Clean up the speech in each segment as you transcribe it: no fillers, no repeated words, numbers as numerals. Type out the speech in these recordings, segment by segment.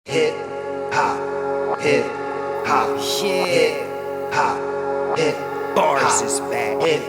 Hip hop, hip hop, hip hop, hip Bars is back. hip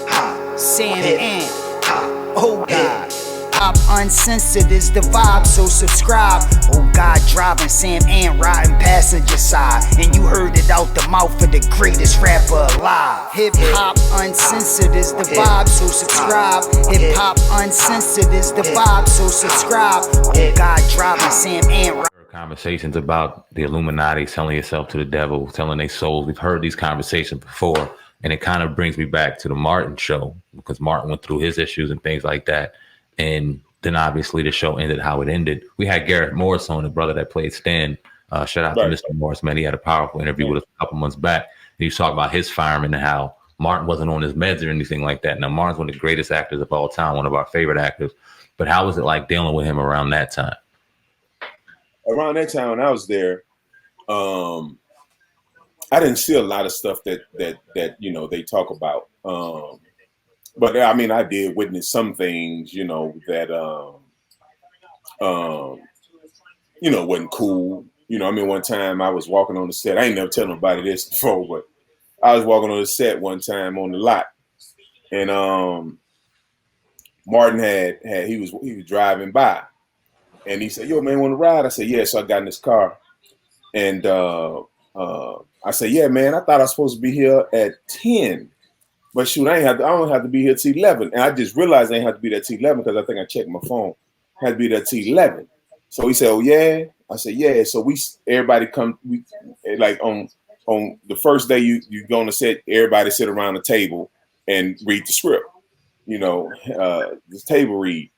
hop, Sam hip and hop. oh God. Hop Uncensored is the vibe, so subscribe. Oh God, driving Sam and riding passenger side. And you heard it out the mouth of the greatest rapper alive. Hip Hop Uncensored is the vibe, so subscribe. Hip Hop Uncensored is the vibe, so subscribe. Oh God, driving Sam and riding. Conversations about the Illuminati, selling yourself to the devil, selling their souls. We've heard these conversations before, and it kind of brings me back to the Martin show, because Martin went through his issues and things like that. And then obviously the show ended how it ended. We had Garrett Morris on, the brother that played Stan. Shout out to Mr. Morris, man. He had a powerful interview with us a couple months back. He was talking about his fireman and how Martin wasn't on his meds or anything like that. Now, Martin's one of the greatest actors of all time, one of our favorite actors. But how was it like dealing with him around that time? Around that time when I was there, I didn't see a lot of stuff that they talk about. But I mean, I did witness some things, that wasn't cool. I mean, one time I was walking on the set. I ain't never tell nobody this before, but I was walking on the set one time on the lot, and Martin he was driving by. And he said, "Yo, man, want to ride?" I said, "Yeah." So I got in his car, and I said, "Yeah, man, I thought I was supposed to be here at 10, but shoot, I don't have to be here till 11." And I just realized I ain't have to be there till 11 because I think I checked my phone. I had to be there till 11. So he said, "Oh yeah." I said, "Yeah." So everybody come. We like on the first day you go on the set, everybody sit around the table and read the script. This table read.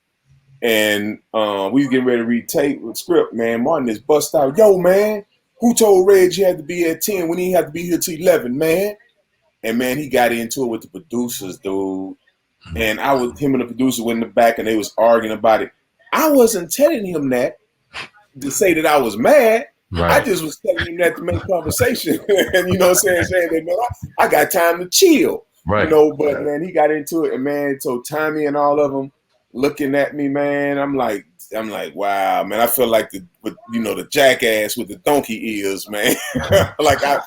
And we was getting ready to read the script, man. Martin is bust out. "Yo, man, who told Reg he had to be at 10 when he had to be here till 11, man?" And man, he got into it with the producers, dude. And him and the producer went in the back and they was arguing about it. I wasn't telling him that to say that I was mad. Right. I just was telling him that to make conversation. And saying that, man, I got time to chill. Right. But man, he got into it, and man, so Tommy and all of them looking at me, man, I'm like, wow, man, I feel like the jackass with the donkey ears, man. like I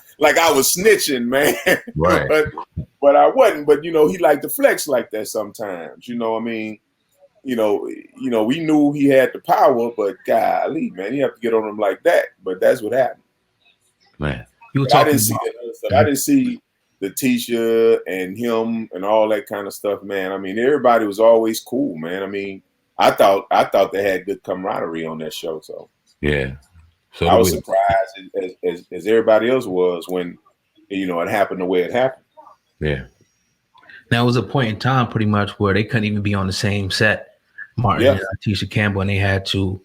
was snitching, man. Right. but I wasn't. But he liked to flex like that sometimes. I mean, we knew he had the power, but golly, man, you have to get on him like that. But that's what happened. Man, I didn't see that other stuff. I didn't see the Tisha and him and all that kind of stuff, man. I mean, everybody was always cool, man. I mean, I thought they had good camaraderie on that show. So yeah, so I was surprised as everybody else was when it happened the way it happened. Yeah. Now it was a point in time, pretty much, where they couldn't even be on the same set, Martin and Tisha Campbell, and they had to,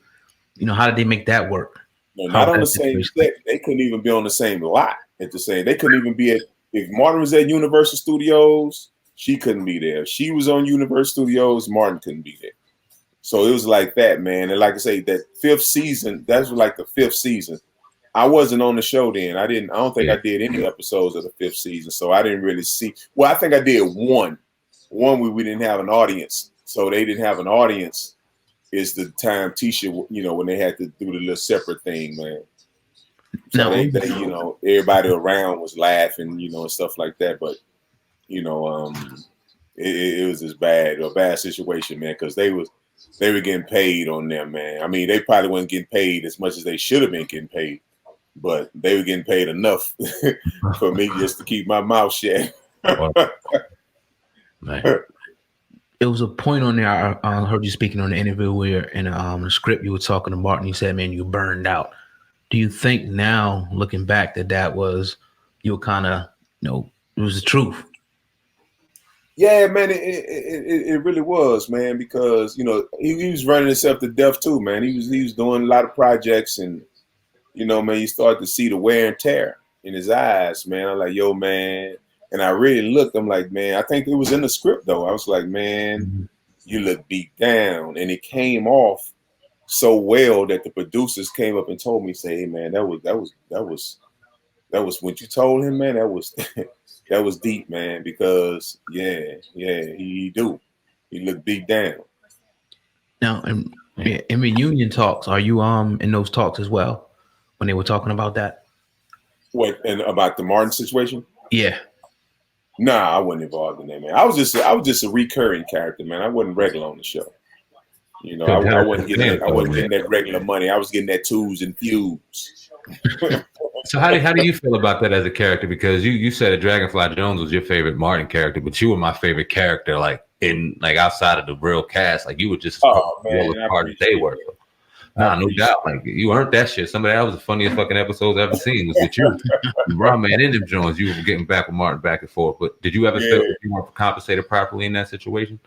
how did they make that work? No, not on the same set. They couldn't even be on the same lot at the same. They couldn't even be at. If Martin was at Universal Studios, she couldn't be there. If she was on Universal Studios, Martin couldn't be there. So it was like that, man. And like I say, that fifth season, that's like the fifth season. I wasn't on the show then. I don't think I did any episodes of the fifth season. So I didn't really see. Well, I think I did one where we didn't have an audience. So they didn't have an audience is the time Tisha, when they had to do the little separate thing, man. So they everybody around was laughing, and stuff like that. But, it was a bad situation, man, because they were getting paid on them, man. I mean, they probably weren't getting paid as much as they should have been getting paid, but they were getting paid enough for me just to keep my mouth shut. There was a point on there, I heard you speaking on the interview where in the script you were talking to Martin, you said, man, you burned out. Do you think now, looking back, that was, you were kind of, it was the truth? Yeah, man, it really was, man, because, he was running himself to death too, man. He was doing a lot of projects and, man, you start to see the wear and tear in his eyes, man. I'm like, yo, man. And I really looked, I'm like, man, I think it was in the script though. I was like, man, you look beat down. And it came off so well that the producers came up and told me, say, "Hey, man, that was what you told him, man. That was that was deep, man, because he looked beat down." Now, and Yeah, in reunion talks, are you in those talks as well when they were talking about that? What, and about the Martin situation? Yeah. Nah, I wasn't involved in that, man. I was just a recurring character, man. I wasn't regular on the show. You know, I wasn't getting that regular money. I was getting that twos and fews. So how do you feel about that as a character? Because you said that Dragonfly Jones was your favorite Martin character, but you were my favorite character, like outside of the real cast. Like you were just man, as part as they were. Nah, no doubt. Like you earned that shit. That was the funniest fucking episodes I've ever seen was with you. Bro, man, in them Jones, you were getting back with Martin back and forth. But did you ever feel that you weren't compensated properly in that situation?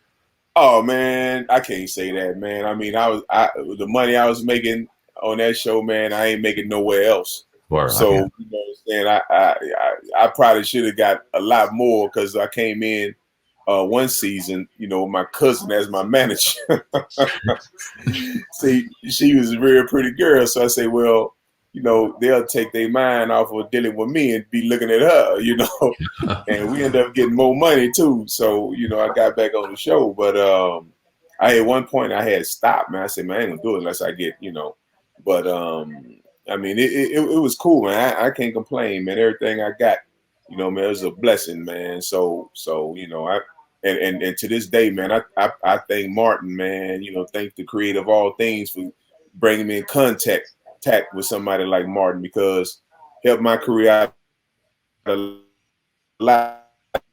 Oh man, I can't say that, man. I mean, the money I was making on that show, man, I ain't making nowhere else. Word, so you know what I'm saying? I probably should have got a lot more because I came in one season, you know, my cousin as my manager. See, she was a very pretty girl, so I say, well, you know, they'll take their mind off of dealing with me and be looking at her, you know, and we end up getting more money too. So, you know, I got back on the show, but at one point I had stopped, man. I said, man, I ain't gonna do it unless I get, you know, but I mean, it was cool, man. I can't complain, man. Everything I got, you know, man, it was a blessing, man. So you know, and to this day, man, I thank Martin, man. You know, thank the creator of all things for bringing me in contact with somebody like Martin because helped my career out a lot.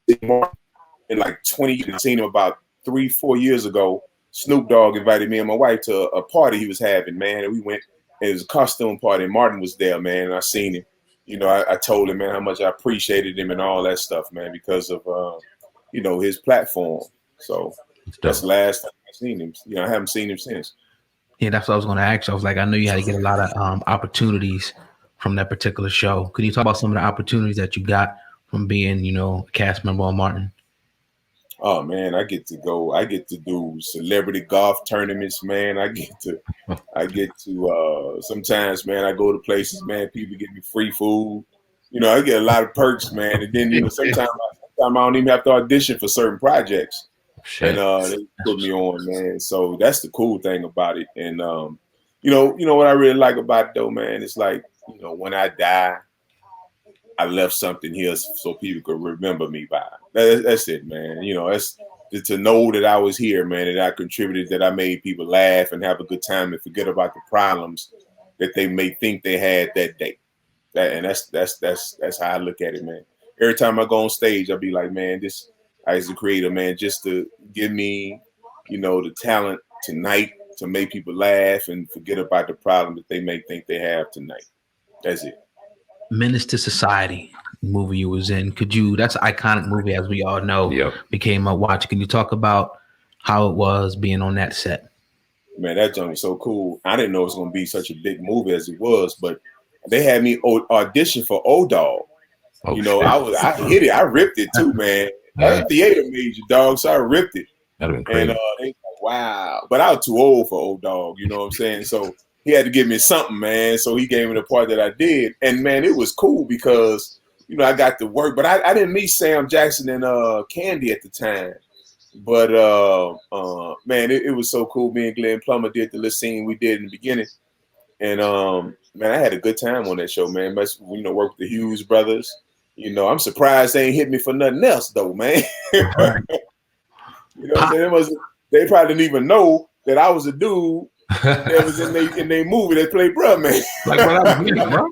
In like 20 years, I seen him about 3-4 years ago. Snoop Dogg invited me and my wife to a party he was having, man, and we went. It was a costume party. And Martin was there, man, and I seen him. You know, I told him, man, how much I appreciated him and all that stuff, man, because of you know, his platform. So that's the last time I've seen him. You know, I haven't seen him since. Yeah, that's what I was going to ask you. I was like, I know you had to get a lot of opportunities from that particular show. Could you talk about some of the opportunities that you got from being, you know, a cast member on Martin? Oh man, I get to do celebrity golf tournaments, man. I get to sometimes, man, I go to places, man, people give me free food. You know, I get a lot of perks, man. And then, you know, sometimes I don't even have to audition for certain projects. Shit. And they put me on, man. So that's the cool thing about it. And you know what I really like about it though, man, it's like, you know, when I die, I left something here so people could remember me by. That's it, man. You know, that's to know that I was here, man, and I contributed, that I made people laugh and have a good time and forget about the problems that they may think they had that day. And that's how I look at it, man. Every time I go on stage, I'll be like, man, this, as a creator, man, just to give me, you know, the talent tonight to make people laugh and forget about the problem that they may think they have tonight. That's it. Menace to Society movie you was in. That's an iconic movie, as we all know. Yep. Became a watch. Can you talk about how it was being on that set? Man, that joint was so cool. I didn't know it was going to be such a big movie as it was, but they had me audition for O-Dog. Oh, you know, shit. I hit it. I ripped it too, man. That theater major, dog, so I ripped it. That'd been crazy. And they like, wow. But I was too old for O-Dog, you know what I'm saying? So he had to give me something, man. So he gave me the part that I did. And, man, it was cool because, you know, I got to work. But I didn't meet Sam Jackson and Candy at the time. But, man, it was so cool. Me and Glenn Plummer did the little scene we did in the beginning. And, man, I had a good time on that show, man. But, you know, worked with the Hughes brothers. You know, I'm surprised they ain't hit me for nothing else, though, man. You know what I'm saying? They probably didn't even know that I was a dude that was in their movie that played bruh, man. Like what I was doing, bro.